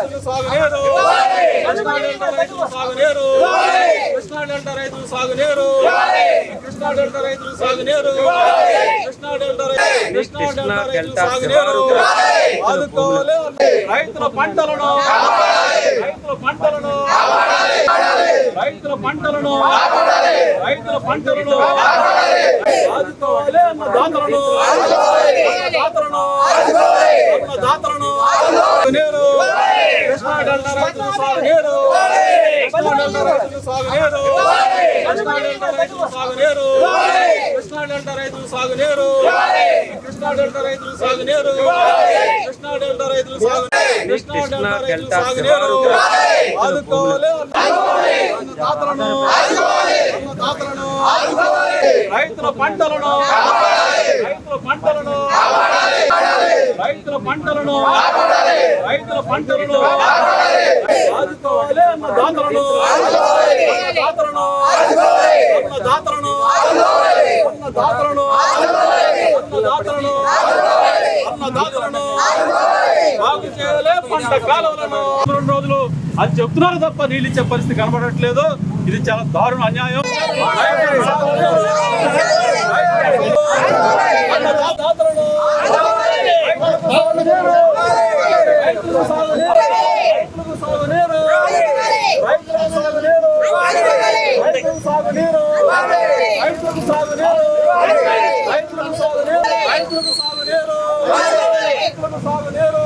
రైతుల సాగునీరు, కృష్ణా డెల్టా రైతుల సాగునీరు, కృష్ణా డెల్టా రైతుల సాగునీరు, కృష్ణా డెల్టా రైతుల సాగునీరు, కృష్ణా డెల్టా రైతుల సాగునీరు. ఆదుకోవాలి రైతుల పంటలను, రైతుల పంటలను, రైతుల పంటలను, రైతుల పంటలను ఆదుకోవాలి. అన్నదాతలను, అన్నదాతలను, అన్నదాతలను సాగునీరు, కృష్ణా డెల్టా రైతుల సాగునీరు, కృష్ణా డెల్టా రైతుల సాగునీరు, కృష్ణా డెల్టా రైతుల సాగునీరు, కృష్ణా డెల్టా రైతుల సాగునీరు, కృష్ణా డెల్టా రైతుల సాగునీరు, కృష్ణా డెల్టా రైతుల సాగునీరు, కృష్ణా డెల్టా రైతుల సాగునీరు ఆదుకోవాలి. అన్నదాతలను, అన్నదాతలను, రైతుల పంటలను, రైతుల పంటలను, రైతుల పంటలను, రైతుల పంటలను ఆదుకోవాలి. అన్నదాతలను, అన్నదాతలను, అన్నదాతలను, అన్నదాతలను, అన్నదాతలను, అన్నదాతలను బాగు చేయాలి. పంట కాలువలను 2 రోజులు అది చెప్తున్నారు తప్ప నీళ్ళు ఇచ్చే పరిస్థితి కనబడట్లేదు. ఇది చాలా దారుణ అన్యాయం. అన్నదాతలను రైతులకు సాగునీరు, రైతులకు సాగునీరు, రైతులకు సాగునీరు, రైతులకు సాగునీరు, రైతులకు సాగునీరు, రైతులకు సాగునీరు, రైతులకు సాగునీరు, రైతులకు సాగునీరు,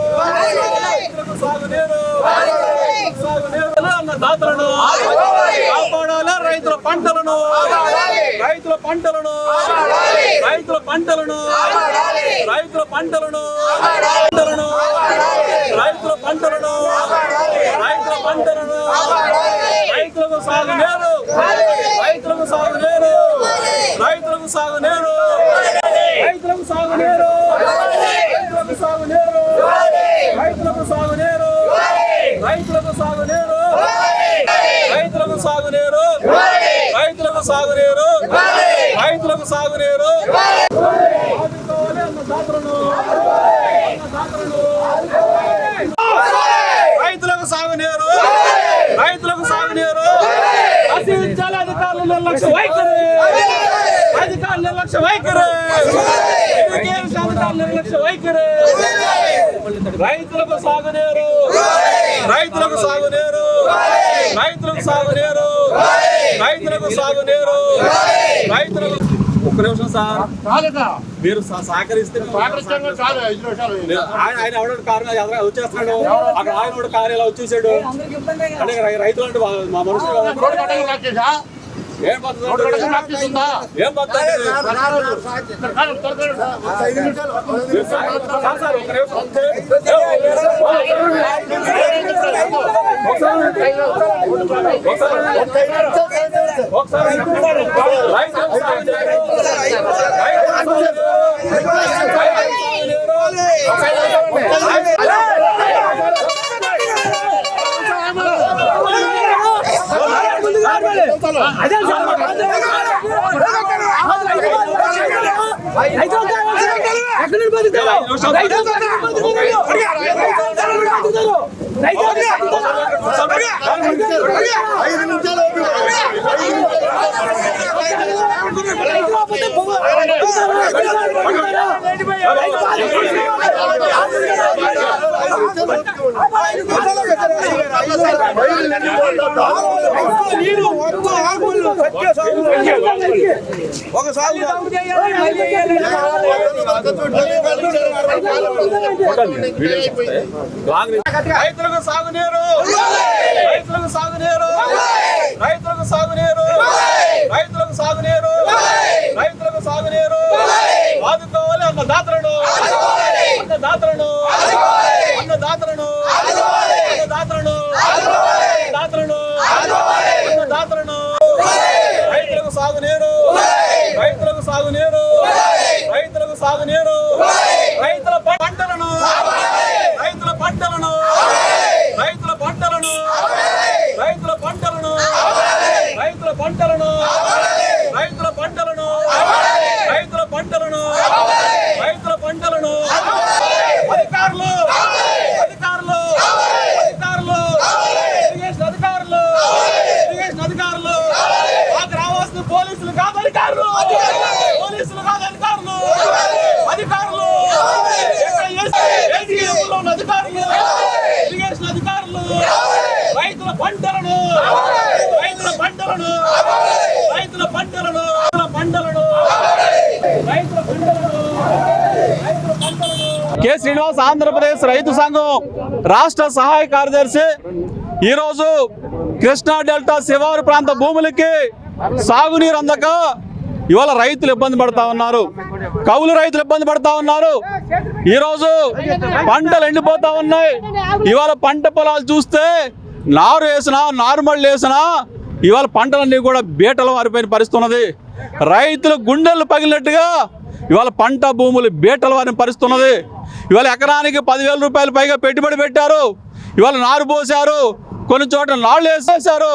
రైతులకు సాగునీరు, సాగునీరు. అన్నదాతలను కాపాడాలి. రైతుల పంటలను, రైతుల పంటలను, రైతుల పంటలను, రైతుల పంటలను, పంటలను, రైతుల పంటలను, రైతుల పంటలను, రైతులకు సాగునీరు, రైతులకు సాగునీరు, రైతులకు సాగునీరు, రైతులకు సాగునీరు, రైతులకు సాగునీరు, రైతులకు సాగునీరు, రైతులకు సాగునీరు, రైతులకు సాగునీరు, రైతులకు సాగునీరు, రైతులకు సాగునీరు. రైతులకు సాగునీరు, రైతులకు సాగునీరు నశించాలి. అధికారుల నిర్లక్ష్య వైఖరి, అధికారుల నిర్లక్ష్య వైఖరి, అధికారుల నిర్లక్ష్య వైఖరి. రైతులకు సాగునీరు, రైతులకు సాగునీరు, రైతులకు సాగునీరు, రైతులకు సాగునీరు, రైతులకు. ఒక్క నిమిషం సార్, మీరు సహకరిస్తే ఆయన ఎవడ కారు వచ్చేస్తున్నాడు. అక్కడ ఆయన కూడా కారు ఇలా వచ్చేసాడు అంటే రైతులు అంటే మా మనుషులు ఏం పడుతుంది, ఏం పడుతుంది సార్. ఒక్క నిమిషం ఒకసారి రైతులకు సాగునీరు, రైతులకు సాగునీరు, రైతులకు సాగునీరు, రైతులకు సాగునీరు, రైతులకు సాగునీరు ఆదుకోవాలి. అన్నదాతలను, అన్నదాతలను, అన్నదాతలను, అన్నదాతలను, అన్నదాతలను, అన్నదాతలను రైతులకు సాగునీరు, రైతులకు సాగునీరు, రైతులకు సాగునీరు, రైతుల పంటలను, రైతుల పంటలను, రైతుల పంటలను, రైతుల రైతుల పంటలను రైతుల పంటలను పంటలను రైతుల పంటలను కె శ్రీనివాస్ ఆంధ్రప్రదేశ్ రైతు సంఘం రాష్ట్ర సహాయ కార్యదర్శి ఈరోజు కృష్ణా డెల్టా శివారు ప్రాంత భూములకి సాగునీరు అందక ఇవాళ రైతులు ఇబ్బంది పడతా ఉన్నారు, కౌలు రైతులు ఇబ్బంది పడతా ఉన్నారు. ఈరోజు పంటలు ఎండిపోతా ఉన్నాయి. ఇవాళ పంట పొలాలు చూస్తే నారు వేసినా నారుమళ్ళు వేసినా ఇవాళ పంటలన్నీ కూడా బీటలు వారిపోయిన పరిస్థితి ఉన్నది. రైతులు గుండెలు పగిలినట్టుగా ఇవాళ పంట భూములు బీటలు వారిన పరిస్థితి ఉన్నది. ఇవాళ ఎకరానికి 10,000 రూపాయలు పైగా పెట్టుబడి పెట్టారు, ఇవాళ నారు పోసారు, కొన్ని చోట్ల నాళ్ళు వేసేసారు,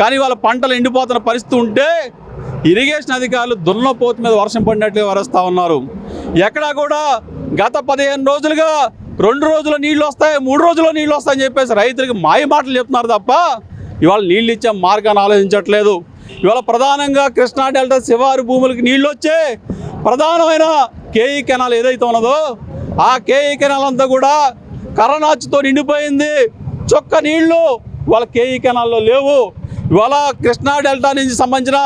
కానీ ఇవాళ పంటలు ఎండిపోతున్న పరిస్థితి ఉంటే ఇరిగేషన్ అధికారులు దున్నపోతు మీద వర్షం పడినట్లుగా వరుస్తూ ఉన్నారు. ఎక్కడా కూడా గత 15 రోజులుగా 2 రోజుల్లో నీళ్ళు వస్తాయి, 3 రోజుల్లో నీళ్ళు వస్తాయని చెప్పేసి రైతులకు మాయ మాటలు చెప్తున్నారు తప్ప ఇవాళ నీళ్ళు ఇచ్చే మార్గాన్ని ఆలోచించట్లేదు. ఇవాళ ప్రధానంగా కృష్ణా డెల్టా శివారు భూములకి నీళ్ళు వచ్చే ప్రధానమైన కేఈ కెనాల్ ఏదైతే ఉన్నదో ఆ కేఈ కెనాల్ అంతా కూడా కర్రనాచుతో నిండిపోయింది. చొక్క నీళ్లు ఇవాళ కేఈ కెనాల్లో లేవు. ఇవాళ కృష్ణా డెల్టా నుంచి సంబంధించిన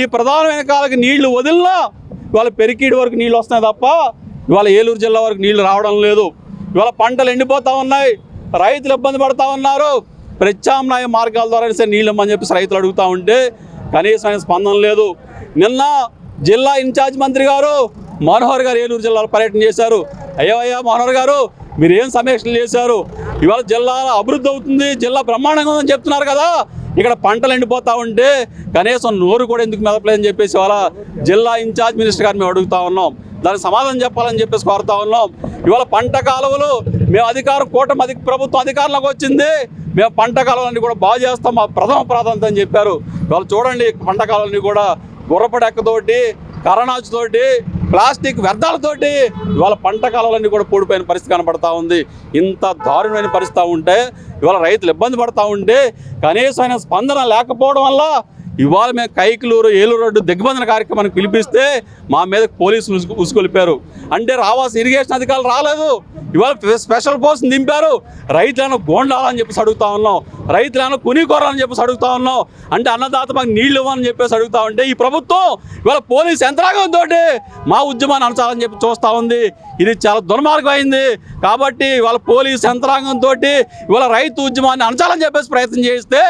ఈ ప్రధానమైన కాలకి నీళ్లు వదిలినా ఇవాళ పెరికీడి వరకు నీళ్ళు వస్తున్నాయి తప్ప ఇవాళ ఏలూరు జిల్లా వరకు నీళ్లు రావడం లేదు. ఇవాళ పంటలు ఎండిపోతూ ఉన్నాయి, రైతులు ఇబ్బంది పడుతూ ఉన్నారు. ప్రత్యామ్నాయ మార్గాల ద్వారా నీళ్ళు ఇమ్మని చెప్పేసి రైతులు అడుగుతూ ఉంటే కనీసమైన స్పందన లేదు. నిన్న జిల్లా ఇన్ఛార్జ్ మంత్రి గారు మనోహర్ గారు ఏలూరు జిల్లాలో పర్యటన చేశారు. అయ్యా మనోహర్ గారు మీరు ఏం సమీక్షలు చేశారు? ఇవాళ జిల్లా అభివృద్ధి అవుతుంది, జిల్లా బ్రహ్మాండంగా ఉందని చెప్తున్నారు కదా, ఇక్కడ పంటలు ఎండిపోతూ ఉంటే కనీసం నోరు కూడా ఎందుకు మెదపలేదని చెప్పేసి ఇవాళ జిల్లా ఇన్ఛార్జ్ మినిస్టర్ గారు మేము అడుగుతూ ఉన్నాం. దానికి సమాధానం చెప్పాలని చెప్పేసి కోరుతా ఉన్నాం. ఇవాళ పంట కాలువలు మేము కూటమి ప్రభుత్వం అధికారంలోకి వచ్చింది, మేము పంట కాలువలన్నీ కూడా బాగు చేస్తాం, మా ప్రథమ ప్రాధాన్యత అని చెప్పారు. ఇవాళ చూడండి పంట కాలువలన్నీ కూడా గుర్రపడెక్కతోటి, కర్రనాచుతోటి, ప్లాస్టిక్ వ్యర్థాలతోటి ఇవాళ పంట కాలువలన్నీ కూడా పూడిపోయిన పరిస్థితి కనబడతా ఉంది. ఇంత దారుణమైన పరిస్థితి ఉంటే ఇవాళ రైతులు ఇబ్బంది పడతా ఉంటే కనీసమైన స్పందన లేకపోవడం వల్ల ఇవాళ మేము కైకలూరు ఏలూరు రోడ్డు దిగ్బంధన కార్యక్రమానికి పిలిపిస్తే మా మీద పోలీసులు ఉసుకొలిపారు. అంటే రావాల్సిన ఇరిగేషన్ అధికారులు రాలేదు, ఇవాళ స్పెషల్ ఫోర్స్ దింపారు. రైతులను గోండాలని చెప్పేసి అడుగుతా ఉన్నాం, రైతులను కునికోరాలని చెప్పేసి అడుగుతా ఉన్నాం. అంటే అన్నదాత మాకు నీళ్లు ఇవ్వని చెప్పేసి అడుగుతా ఉంటే ఈ ప్రభుత్వం ఇవాళ పోలీస్ యంత్రాంగంతో మా ఉద్యమాన్ని అణచాలని చెప్పి చూస్తూ ఉంది. ఇది చాలా దుర్మార్గం అయింది. కాబట్టి ఇవాళ పోలీస్ యంత్రాంగంతో ఇవాళ రైతు ఉద్యమాన్ని అణచాలని చెప్పేసి ప్రయత్నం చేస్తే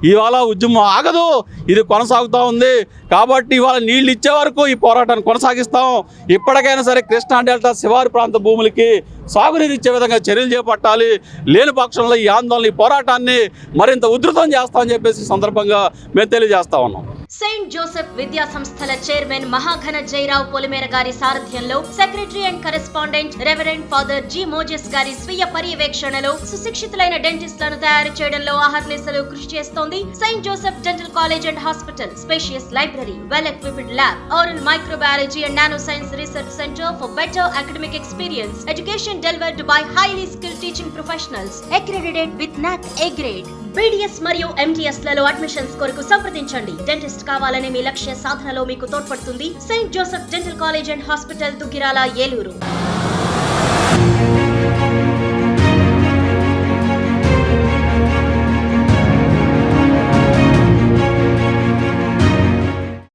ఇవాళ ఉద్యమం ఆగదు, ఇది కొనసాగుతూ ఉంది. కాబట్టి ఇవాళ నీళ్ళు ఇచ్చే వరకు ఈ పోరాటాన్ని కొనసాగిస్తాం. ఇప్పటికైనా సరే కృష్ణా డెల్టా శివారు ప్రాంత భూములకి సాగునీరు ఇచ్చే విధంగా చర్యలు చేపట్టాలి. లేని పక్షంలో ఈ ఆందోళన, ఈ పోరాటాన్ని మరింత ఉధృతం చేస్తామని చెప్పేసి సందర్భంగా మేము తెలియజేస్తా ఉన్నాం. సెయింట్ జోసెఫ్ విద్యా సంస్థల చైర్మన్ మహాఘన జయరావు పొలిమేర గారి సారథ్యంలో secretary and correspondent reverend father G Moses గారి స్వీయ పర్యవేక్షణలో సుశిక్షితులైన డెంటిస్టులను తయారు చేయడంలో అహర్నిశలు కృషి చేస్తోంది Saint Joseph dental college and hospital. Spacious library, well equipped lab, oral microbiology and nanoscience research center for better academic experience. Education delivered by highly skilled teaching professionals, accredited with NAC A grade. BDS మరియు MDS లలో admissions కొరకు సంప్రదించండి. Dentist కావాలనే మీ లక్ష్య సాధనలో మీకు తోడ్పడుతుంది Saint Joseph dental college and hospital, Duggirala, Eluru.